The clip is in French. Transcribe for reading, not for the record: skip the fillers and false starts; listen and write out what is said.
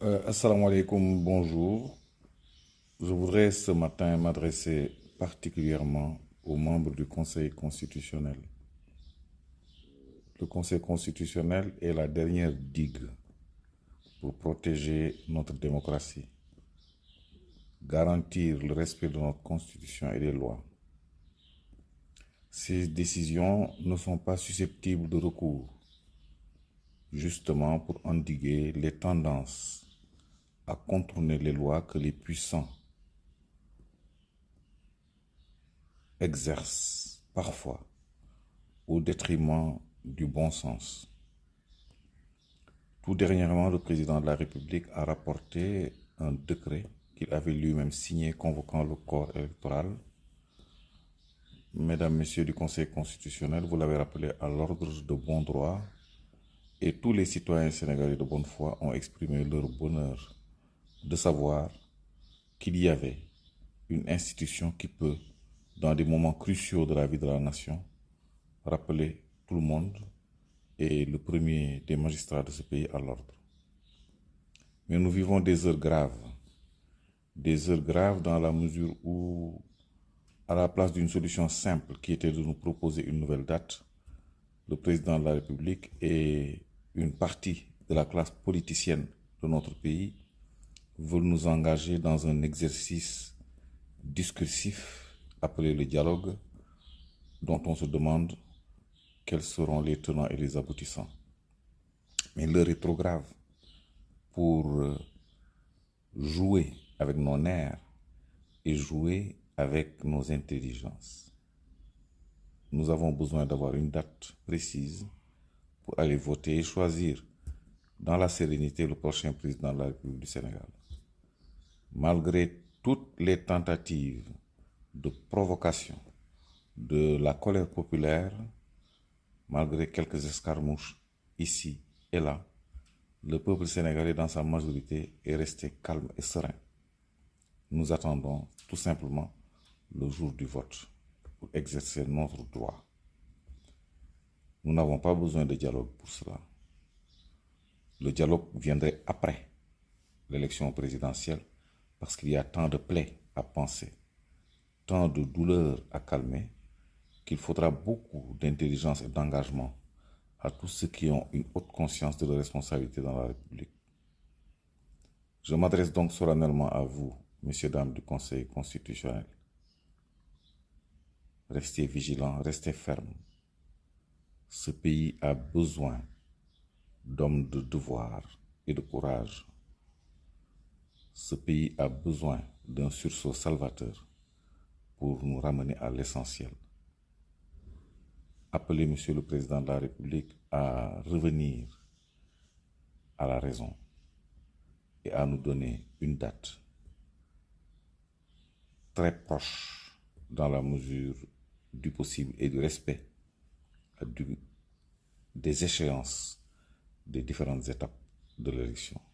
Assalamu alaikum, bonjour. Je voudrais ce matin m'adresser particulièrement aux membres du Conseil constitutionnel. Le Conseil constitutionnel est la dernière digue pour protéger notre démocratie, garantir le respect de notre Constitution et des lois. Ces décisions ne sont pas susceptibles de recours, justement pour endiguer les tendances à contourner les lois que les puissants exercent parfois au détriment du bon sens. Tout dernièrement, le président de la République a rapporté un décret qu'il avait lui-même signé convoquant le corps électoral. Mesdames, Messieurs du Conseil constitutionnel, vous l'avez rappelé à l'ordre de bon droit et tous les citoyens sénégalais de bonne foi ont exprimé leur bonheur de savoir qu'il y avait une institution qui peut, dans des moments cruciaux de la vie de la nation, rappeler tout le monde et le premier des magistrats de ce pays à l'ordre. Mais nous vivons des heures graves dans la mesure où, à la place d'une solution simple qui était de nous proposer une nouvelle date, le président de la République et une partie de la classe politicienne de notre pays veulent nous engager dans un exercice discursif appelé le dialogue, dont on se demande quels seront les tenants et les aboutissants. Mais l'heure est trop grave pour jouer avec nos nerfs et jouer avec nos intelligences. Nous avons besoin d'avoir une date précise pour aller voter et choisir dans la sérénité le prochain président de la République du Sénégal. Malgré toutes les tentatives de provocation de la colère populaire, malgré quelques escarmouches ici et là, le peuple sénégalais dans sa majorité est resté calme et serein. Nous attendons tout simplement le jour du vote pour exercer notre droit. Nous n'avons pas besoin de dialogue pour cela. Le dialogue viendrait après l'élection présidentielle parce qu'il y a tant de plaies à penser, tant de douleurs à calmer, qu'il faudra beaucoup d'intelligence et d'engagement à tous ceux qui ont une haute conscience de leur responsabilité dans la République. Je m'adresse donc solennellement à vous, messieurs, dames du Conseil constitutionnel. Restez vigilants, restez fermes. Ce pays a besoin d'hommes de devoir et de courage. Ce pays a besoin d'un sursaut salvateur pour nous ramener à l'essentiel. Appelez Monsieur le Président de la République à revenir à la raison et à nous donner une date très proche dans la mesure du possible et du respect des échéances des différentes étapes de l'élection.